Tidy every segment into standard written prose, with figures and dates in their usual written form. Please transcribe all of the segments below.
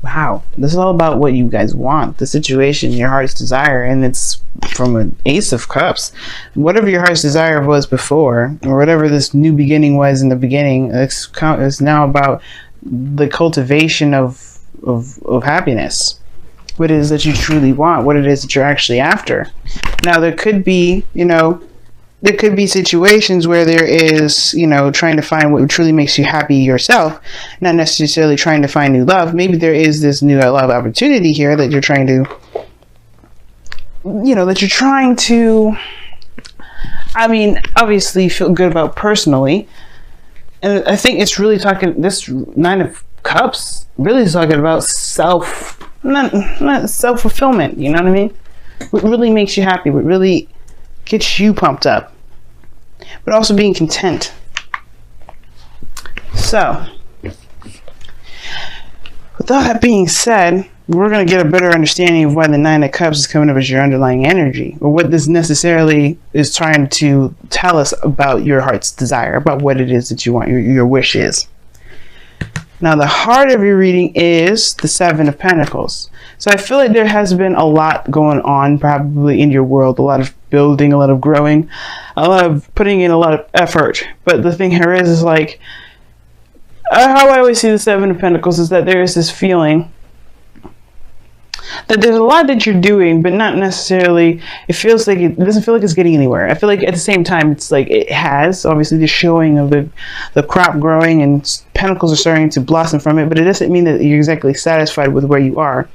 Wow, this is all about what you guys want, the situation, your heart's desire, and it's from an Ace of Cups. Whatever your heart's desire was before, or whatever this new beginning was in the beginning, it's now about the cultivation of happiness. What it is that you truly want, what it is that you're actually after. Now, there could be, there could be situations where there is, trying to find what truly makes you happy yourself, not necessarily trying to find new love. Maybe there is this new love opportunity here that you're trying to, obviously feel good about personally. And I think it's really talking, this Nine of Cups really is talking about not self-fulfillment, you know what I mean? What really makes you happy, what really gets you pumped up, but also being content. So, with all that being said, we're going to get a better understanding of why the Nine of Cups is coming up as your underlying energy, or what this necessarily is trying to tell us about your heart's desire, about what it is that you want, your wish is. Now, the heart of your reading is the Seven of Pentacles. So I feel like there has been a lot going on probably in your world, a lot of building, a lot of growing, a lot of putting in a lot of effort. But the thing here is like, how I always see the Seven of Pentacles is that there is this feeling that there's a lot that you're doing, but not necessarily, it feels like it doesn't feel like it's getting anywhere. I feel like at the same time, it's like it has, obviously, the showing of the crop growing and pentacles are starting to blossom from it, but it doesn't mean that you're exactly satisfied with where you are.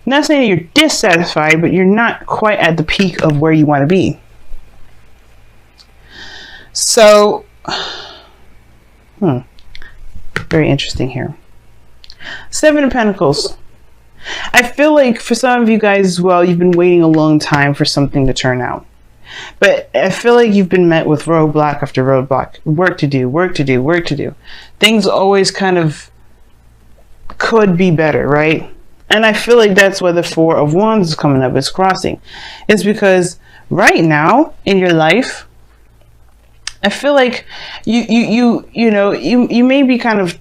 I'm not saying that you're dissatisfied, but you're not quite at the peak of where you want to be. So, very interesting here. Seven of Pentacles. I feel like for some of you guys as well, you've been waiting a long time for something to turn out. But I feel like you've been met with roadblock after roadblock. Work to do, work to do, work to do. Things always kind of could be better, right? And I feel like that's why the Four of Wands is coming up, it's crossing. It's because right now in your life, I feel like you may be kind of,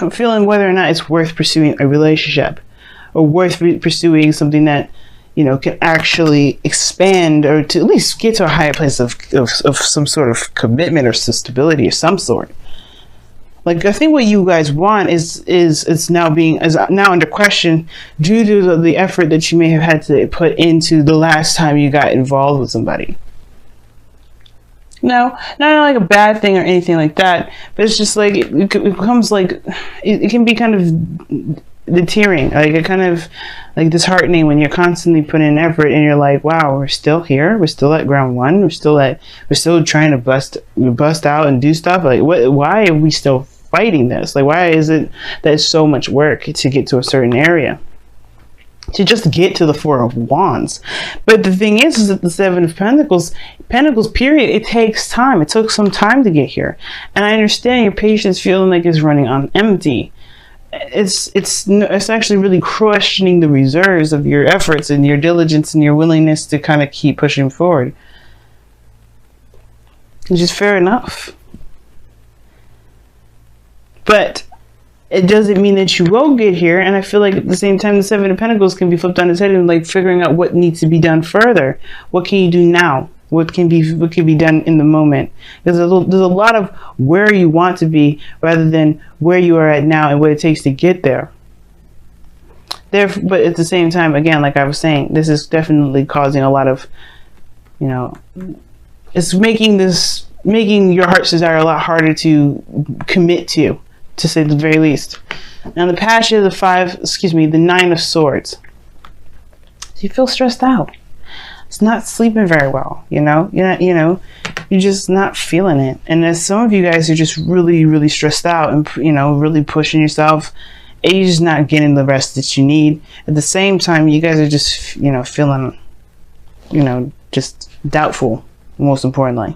feeling whether or not it's worth pursuing a relationship, or worth pursuing something that can actually expand, or to at least get to a higher place of some sort of commitment or stability of some sort. Like, I think what you guys want is now under question due to the effort that you may have had to put into the last time you got involved with somebody. No, not like a bad thing or anything like that, but it's just like it becomes like it can be kind of deterring, like it kind of like disheartening when you're constantly putting in effort and you're like, wow, we're still here, we're still at ground one, we're still trying to bust out and do stuff. Like, why are we still fighting this? Like, why is it that it's so much work to get to a certain area, to just get to the Four of Wands? But the thing is that the Seven of Pentacles period, it takes time. It took some time to get here, and I understand your patience feeling like it's running on empty. It's actually really questioning the reserves of your efforts and your diligence and your willingness to kind of keep pushing forward, which is fair enough. But it doesn't mean that you will get here. And I feel like at the same time, the Seven of Pentacles can be flipped on its head and like figuring out what needs to be done further. What can you do now? What can be done in the moment? There's a lot of where you want to be rather than where you are at now and what it takes to get there. But at the same time, again, like I was saying, this is definitely causing a lot of, it's making your heart's desire a lot harder to commit to say the very least. Now the Passion of the Nine of Swords. Do you feel stressed out? It's not sleeping very well, you're just not feeling it. And as some of you guys are just really, really stressed out and, really pushing yourself, and you're just not getting the rest that you need. At the same time, you guys are just, feeling, just doubtful, most importantly.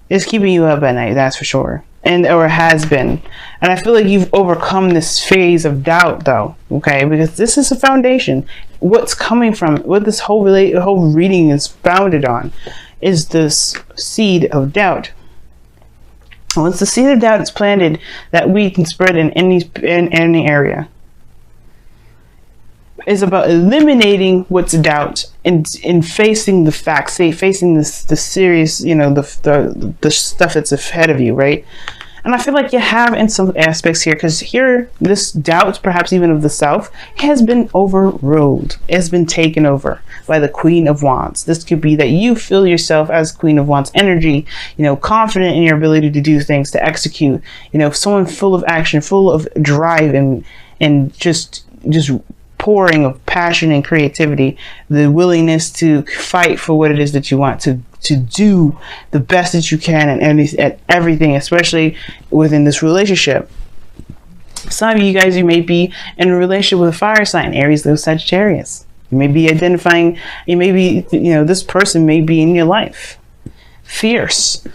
It's keeping you up at night, that's for sure. Or has been. And I feel like you've overcome this phase of doubt, though, okay? Because this is a foundation. What's coming from, what this whole reading is founded on, is this seed of doubt. Once the seed of doubt is planted, that weed can spread in any area. is about eliminating what's doubt and facing the facts, facing the serious, the stuff that's ahead of you, right? And I feel like you have in some aspects here, because here, this doubt, perhaps even of the self, has been overruled. It has been taken over by the Queen of Wands. This could be that you feel yourself as Queen of Wands energy, confident in your ability to do things, to execute, someone full of action, full of drive and just pouring of passion and creativity, the willingness to fight for what it is that you want, to do the best that you can at everything, especially within this relationship. Some of you guys, you may be in a relationship with a fire sign, Aries, Leo, Sagittarius. You may be identifying, this person may be in your life. Fierce,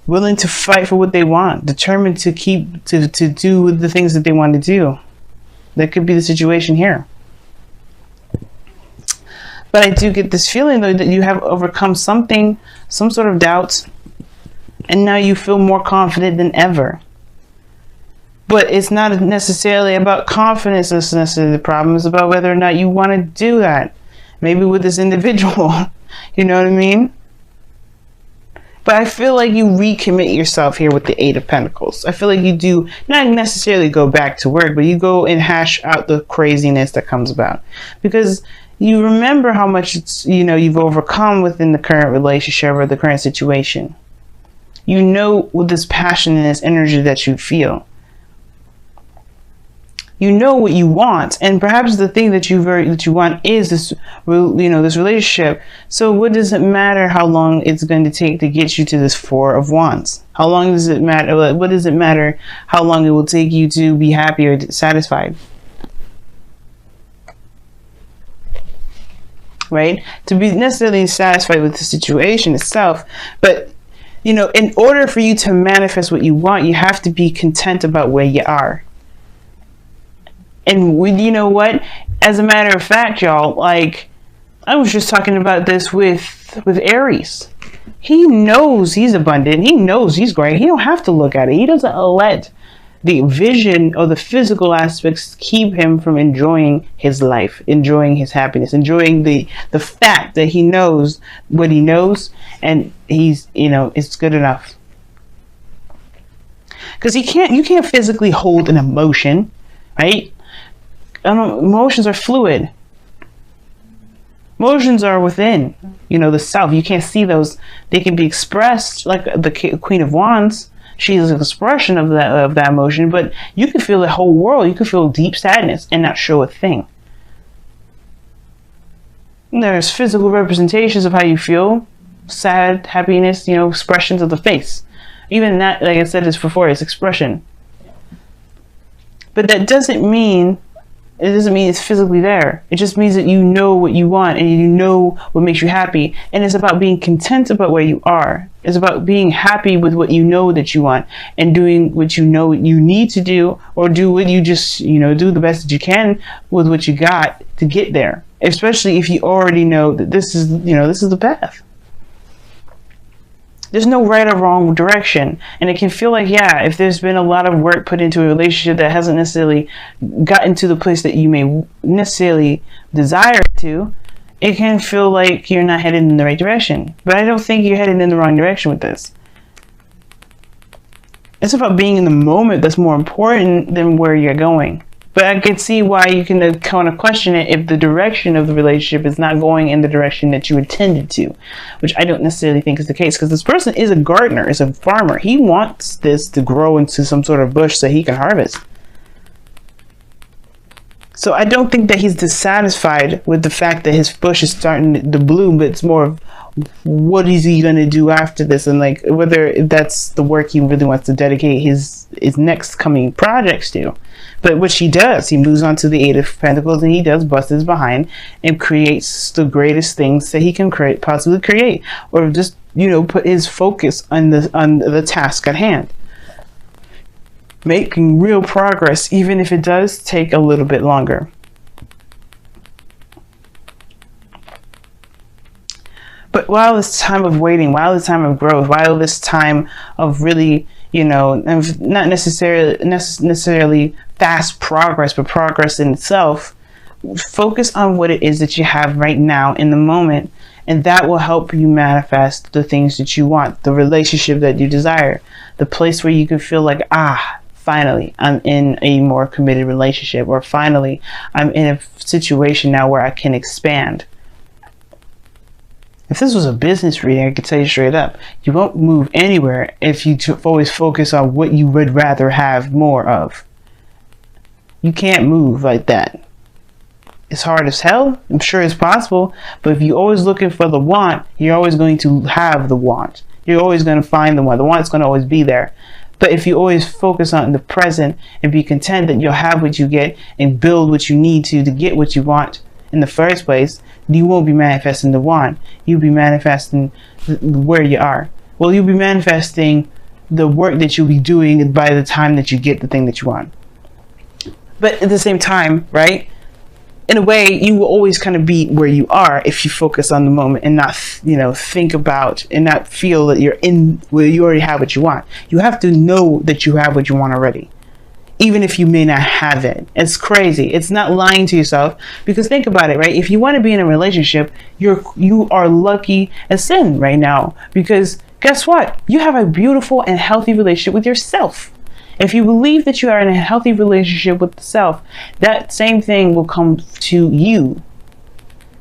willing to fight for what they want, determined to do the things that they want to do. That could be the situation here. But I do get this feeling, though, that you have overcome some sort of doubt, and now you feel more confident than ever. But it's not necessarily about confidence that's necessarily the problem. It's about whether or not you want to do that. Maybe with this individual, you know what I mean? But I feel like you recommit yourself here with the Eight of Pentacles. I feel like you do not necessarily go back to work, but you go and hash out the craziness that comes about. Because you remember how much you've overcome within the current relationship or the current situation. With this passion and this energy that you feel. You know what you want, and perhaps the thing that you want is this relationship. So what does it matter how long it's going to take to get you to this Four of Wands? How long does it matter? What does it matter how long it will take you to be happy or satisfied? Right? To be necessarily satisfied with the situation itself, but in order for you to manifest what you want, you have to be content about where you are. And you know what? As a matter of fact, y'all, I was just talking about this with Aries. He knows he's abundant. He knows he's great. He don't have to look at it. He doesn't let the vision or the physical aspects keep him from enjoying his life, enjoying his happiness, enjoying the fact that he knows what he knows, and he's, it's good enough. Because you can't physically hold an emotion, right? Emotions are fluid. Emotions are within, the self. You can't see those. They can be expressed like the Queen of Wands. She is an expression of that emotion, but you can feel the whole world. You can feel deep sadness and not show a thing. There's physical representations of how you feel. Sad, happiness, expressions of the face. Even that, like I said this before, is expression. But that doesn't mean it's physically there. It just means that you know what you want and you know what makes you happy. And it's about being content about where you are. It's about being happy with what you know that you want and doing what you know you need to do, or do what you just, do the best that you can with what you got to get there. Especially if you already know that this is the path. There's no right or wrong direction. And it can feel like, if there's been a lot of work put into a relationship that hasn't necessarily gotten to the place that you may necessarily desire to, it can feel like you're not headed in the right direction. But I don't think you're headed in the wrong direction with this. It's about being in the moment that's more important than where you're going. But I can see why you can kind of question it if the direction of the relationship is not going in the direction that you intended to, which I don't necessarily think is the case, because this person is a gardener, is a farmer. He wants this to grow into some sort of bush so he can harvest. So I don't think that he's dissatisfied with the fact that his bush is starting to bloom, but it's more of what is he going to do after this, and whether that's the work he really wants to dedicate his next coming projects to. But which he does. He moves on to the Eight of Pentacles, and he does bust his behind and creates the greatest things that he can possibly create, or just put his focus on the task at hand, making real progress, even if it does take a little bit longer. But while this time of waiting, while this time of growth, while this time of really, not necessarily fast progress, but progress in itself, focus on what it is that you have right now in the moment, and that will help you manifest the things that you want, the relationship that you desire, the place where you can feel like, finally, I'm in a more committed relationship, or finally, I'm in a situation now where I can expand. If this was a business reading, I could tell you straight up, you won't move anywhere if you always focus on what you would rather have more of. You can't move like that. It's hard as hell. I'm sure it's possible. But if you're always looking for the want, you're always going to have the want. You're always going to find the want. The want's going to always be there. But if you always focus on the present and be content that you'll have what you get and build what you need to get what you want in the first place, you won't be manifesting the want. You'll be manifesting where you are. Well, you'll be manifesting the work that you'll be doing by the time that you get the thing that you want. But at the same time, right? In a way, you will always kind of be where you are if you focus on the moment and not, think about and not feel that you're in where you already have what you want. You have to know that you have what you want already, even if you may not have it. It's crazy. It's not lying to yourself, because think about it, right? If you want to be in a relationship, you are lucky as sin right now, because guess what? You have a beautiful and healthy relationship with yourself. If you believe that you are in a healthy relationship with the self, that same thing will come to you.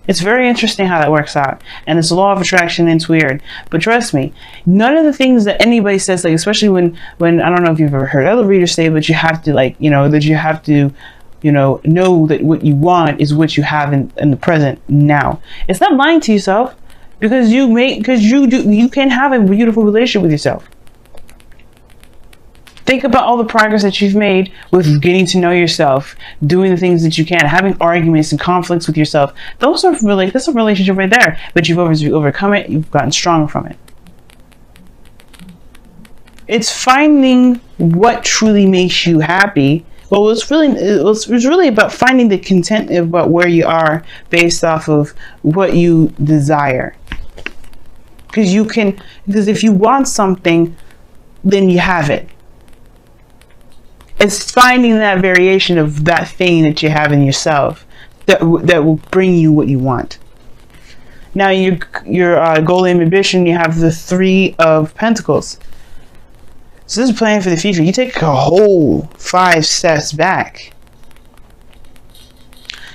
It's very interesting how that works out. And it's a law of attraction, and it's weird. But trust me, none of the things that anybody says, like, especially when I don't know if you've ever heard other readers say, but you have to, that you have to, know that what you want is what you have in the present now. It's not lying to yourself, because you can have a beautiful relationship with yourself. Think about all the progress that you've made with getting to know yourself, doing the things that you can, having arguments and conflicts with yourself. That's a relationship right there. But you've overcome it. You've gotten stronger from it. It's finding what truly makes you happy. Well, it's really about finding the content about where you are based off of what you desire. Because if you want something, then you have it. It's finding that variation of that thing that you have in yourself that will bring you what you want. Now, your goal and ambition, you have the 3 of Pentacles. So this is planning for the future. You take a whole 5 steps back.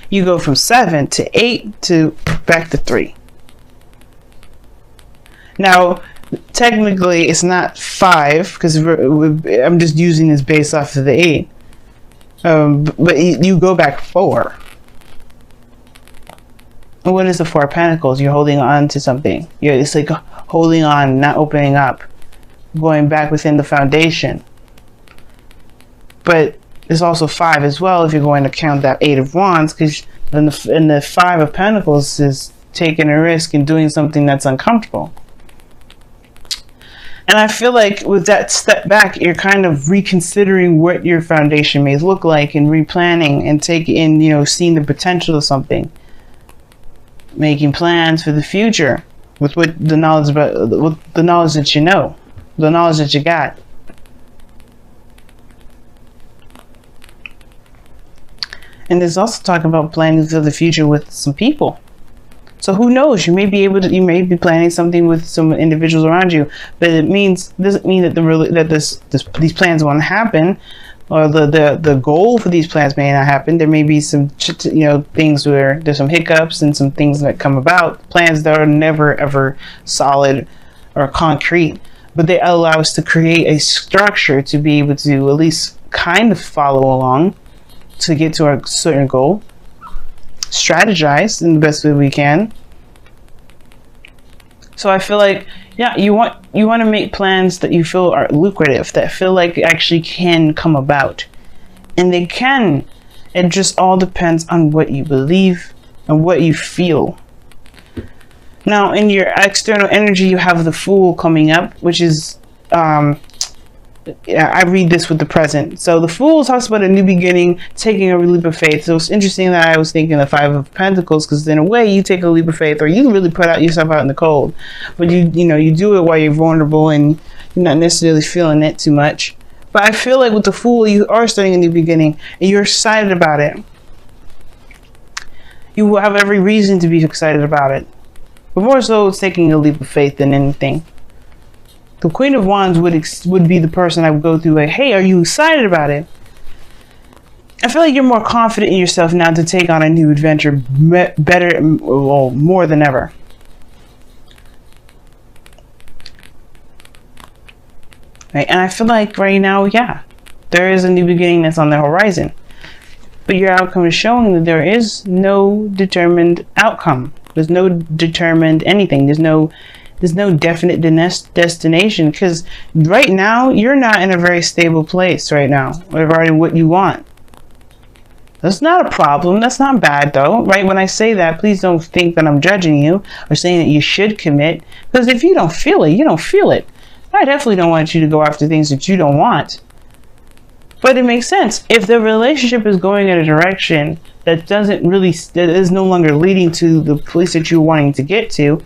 You go from 7 to 8 to back to 3. Now, technically, it's not 5, because I'm just using this based off of the 8. But you go back 4. And what is the 4 of Pentacles? You're holding on to something. It's like holding on, not opening up, going back within the foundation. But there's also 5 as well, if you're going to count that 8 of Wands, because in the 5 of Pentacles is taking a risk and doing something that's uncomfortable. And I feel like with that step back, you're kind of reconsidering what your foundation may look like, and replanning and seeing the potential of something, making plans for the future with the knowledge that you know, the knowledge that you got. And there's also talk about planning for the future with some people. So who knows? You may be planning something with some individuals around you, but it doesn't mean that these plans won't happen, or the goal for these plans may not happen. There may be some things where there's some hiccups and some things that come about, plans that are never ever solid or concrete, but they allow us to create a structure to be able to at least kind of follow along to get to our certain goal. Strategize in the best way we can. So I feel like, you want to make plans that you feel are lucrative, that feel like actually can come about, and they can. It just all depends on what you believe and what you feel. Now, in your external energy, you have the Fool coming up, which is I read this with the present. So the Fool talks about a new beginning, taking a leap of faith. So it's interesting that I was thinking the 5 of Pentacles, because in a way you take a leap of faith, or you really put yourself out in the cold, but you do it while you're vulnerable and you're not necessarily feeling it too much. But I feel like with the Fool, you are starting a new beginning and you're excited about it. You will have every reason to be excited about it. But more so, it's taking a leap of faith than anything. The Queen of Wands would be the person I would go through like, hey, are you excited about it? I feel like you're more confident in yourself now to take on a new adventure better, well, more than ever. Right? And I feel like right now, yeah, there is a new beginning that's on the horizon. But your outcome is showing that there is no determined outcome. There's no determined anything. There's no definite destination, because right now you're not in a very stable place right now regarding what you want. That's not a problem. That's not bad though, right? When I say that, please don't think that I'm judging you or saying that you should commit, because if you don't feel it, you don't feel it. I definitely don't want you to go after things that you don't want. But it makes sense. If the relationship is going in a direction that is no longer leading to the place that you're wanting to get to,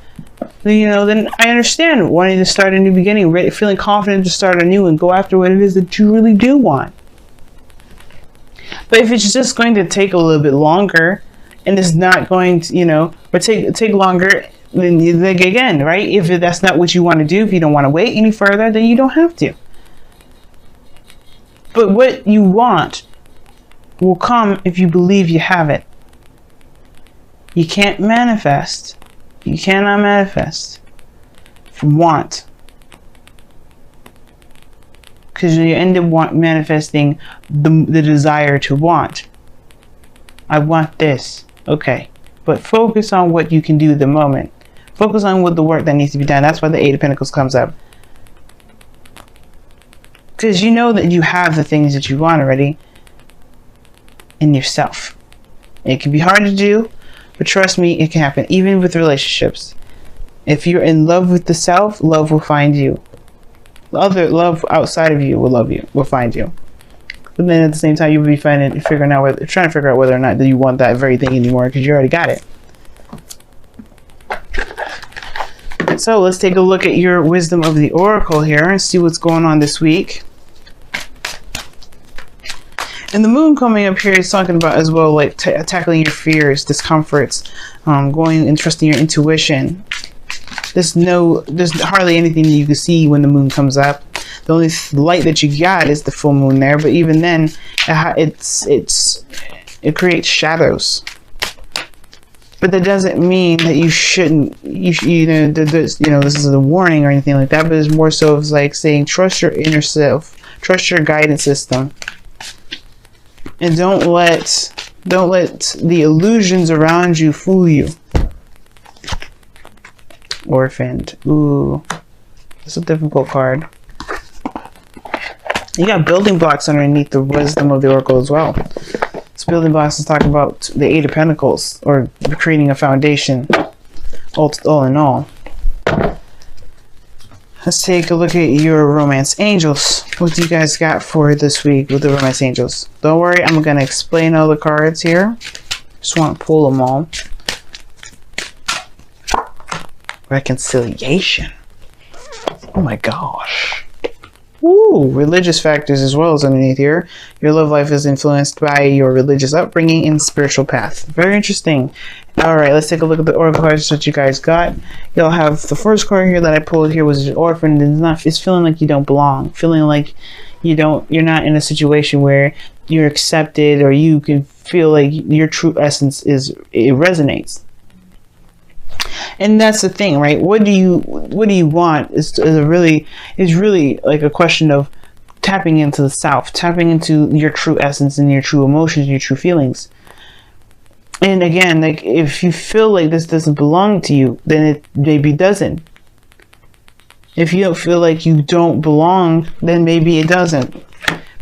then I understand wanting to start a new beginning, feeling confident to start anew and go after what it is that you really do want. But if it's just going to take a little bit longer, and it's not going to, or take longer, then you think again, right? If that's not what you want to do, if you don't want to wait any further, then you don't have to. But what you want will come if you believe you have it. You can't manifest. You cannot manifest from want. Because you end up manifesting the desire to want. I want this. Okay. But focus on what you can do at the moment. Focus on what the work that needs to be done. That's why the Eight of Pentacles comes up. Because you know that you have the things that you want already in yourself. It can be hard to do, but trust me, it can happen. Even with relationships. If you're in love with the self, love will find you. Love outside of you will find you. But then at the same time, you'll be trying to figure out whether or not that you want that very thing anymore, because you already got it. So let's take a look at your wisdom of the oracle here and see what's going on this week. And the moon coming up here is talking about as well, like tackling your fears, discomforts, going and trusting your intuition. There's hardly anything that you can see when the moon comes up. The only light that you got is the full moon there, but even then, it creates shadows. But that doesn't mean that you shouldn't. This is a warning or anything like that. But it's more so of like saying, trust your inner self, trust your guidance system, and don't let the illusions around you fool you. Orphaned. Ooh, that's a difficult card. You got building blocks underneath the wisdom of the oracle as well. This building blocks is talking about the Eight of Pentacles, or creating a foundation, all in all. Let's take a look at your romance angels. What do you guys got for this week with the romance angels? Don't worry, I'm going to explain all the cards here. Just want to pull them all. Reconciliation. Oh my gosh. Woo! Religious factors as well as underneath here. Your love life is influenced by your religious upbringing and spiritual path. Very interesting. Alright, let's take a look at the oracle cards that you guys got. You'll have the first card here that I pulled here was an orphan. It's feeling like you don't belong. Feeling like you're not in a situation where you're accepted, or you can feel like your true essence it resonates. And that's the thing, right? What do you want is really like a question of tapping into the self, tapping into your true essence and your true emotions, your true feelings. And again, like if you feel like this doesn't belong to you, then it maybe doesn't. If you don't feel like you don't belong, then maybe it doesn't.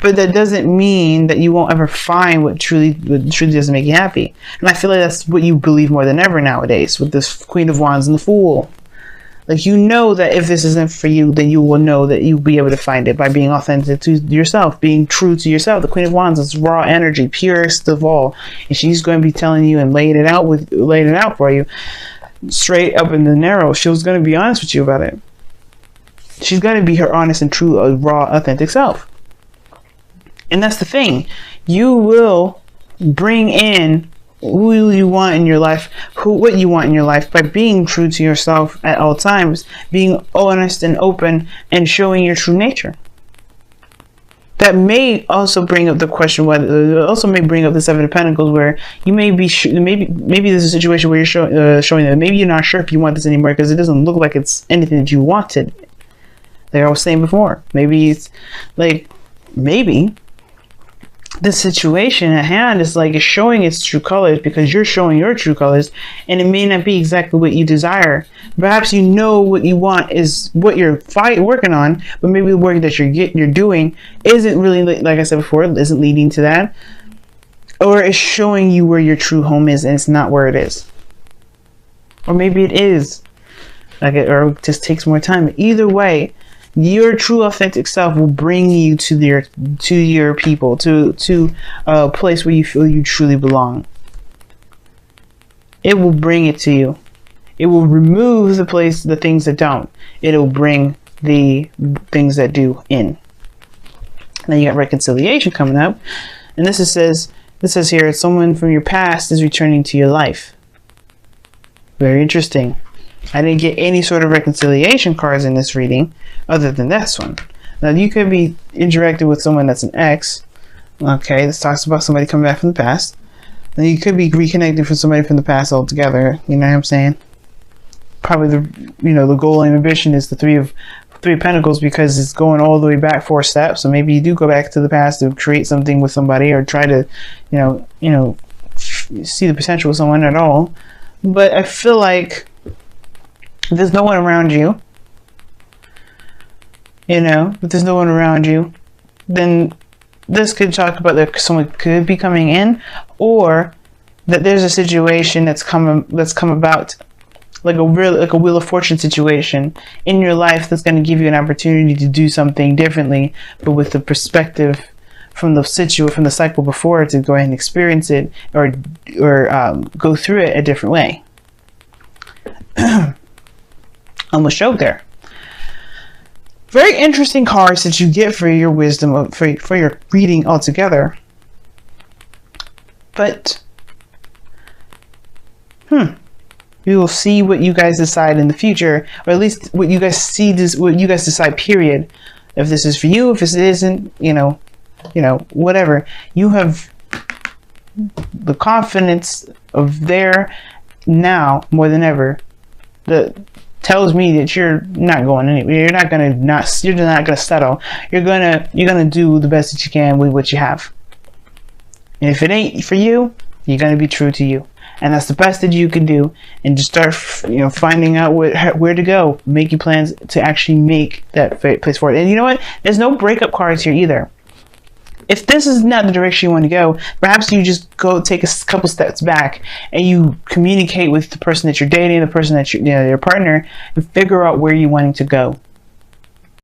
But that doesn't mean that you won't ever find what truly doesn't make you happy. And I feel like that's what you believe more than ever nowadays with this Queen of Wands and the Fool. Like, you know that if this isn't for you, then you will know that you'll be able to find it by being authentic to yourself, being true to yourself. The Queen of Wands is raw energy, purest of all. And she's going to be telling you and laying it out for you straight up in the narrow. She was going to be honest with you about it. She's going to be her honest and true, raw, authentic self. And that's the thing. You will bring in who you want in your life, what you want in your life, by being true to yourself at all times, being honest and open, and showing your true nature. That may also bring up the question whether, also may bring up the Seven of Pentacles, where you may be maybe there's a situation where you're showing that maybe you're not sure if you want this anymore because it doesn't look like it's anything that you wanted. Like I was saying before, maybe it's like, maybe the situation at hand is like it's showing its true colors because you're showing your true colors, and it may not be exactly what you desire. Perhaps you know what you want is what you're working on, but maybe the work that you're doing isn't really, like I said before, isn't leading to that, or it's showing you where your true home is and it's not where it is, or maybe it is, or it just takes more time. Either way, your true authentic self will bring you to your people, to a place where you feel you truly belong. It will bring it to you. It will remove the things that don't. It'll bring the things that do in. Now you got reconciliation coming up, and this says here, someone from your past is returning to your life. Very interesting. I didn't get any sort of reconciliation cards in this reading other than this one. Now you could be interacting with someone that's an ex. Okay, this talks about somebody coming back from the past. Then you could be reconnecting with somebody from the past altogether. You know what I'm saying? Probably the goal and ambition is the Three of Pentacles, because it's going all the way back 4 steps. So maybe you do go back to the past to create something with somebody, or try to see the potential with someone at all. But I feel like if there's no one around you, if there's no one around you, then this could talk about that someone could be coming in, or that there's a situation that's come about, like a Wheel of Fortune situation in your life, that's going to give you an opportunity to do something differently, but with the perspective from the cycle before, to go ahead and experience it, or go through it a different way. Almost showed there. Very interesting cards that you get for your wisdom, for your reading altogether. But we will see what you guys decide in the future, or at least what you guys what you guys decide, period. If this is for you, if it isn't, whatever. You have the confidence of there now more than ever that tells me that you're not going anywhere. You're not gonna settle. You're gonna do the best that you can with what you have. And if it ain't for you, you're gonna be true to you, and that's the best that you can do. And just start, finding out where to go, making plans to actually make that place forward. And you know what? There's no breakup cards here either. If this is not the direction you want to go, perhaps you just go take a couple steps back and you communicate with the person that you're dating, the person that your partner, and figure out where you're wanting to go.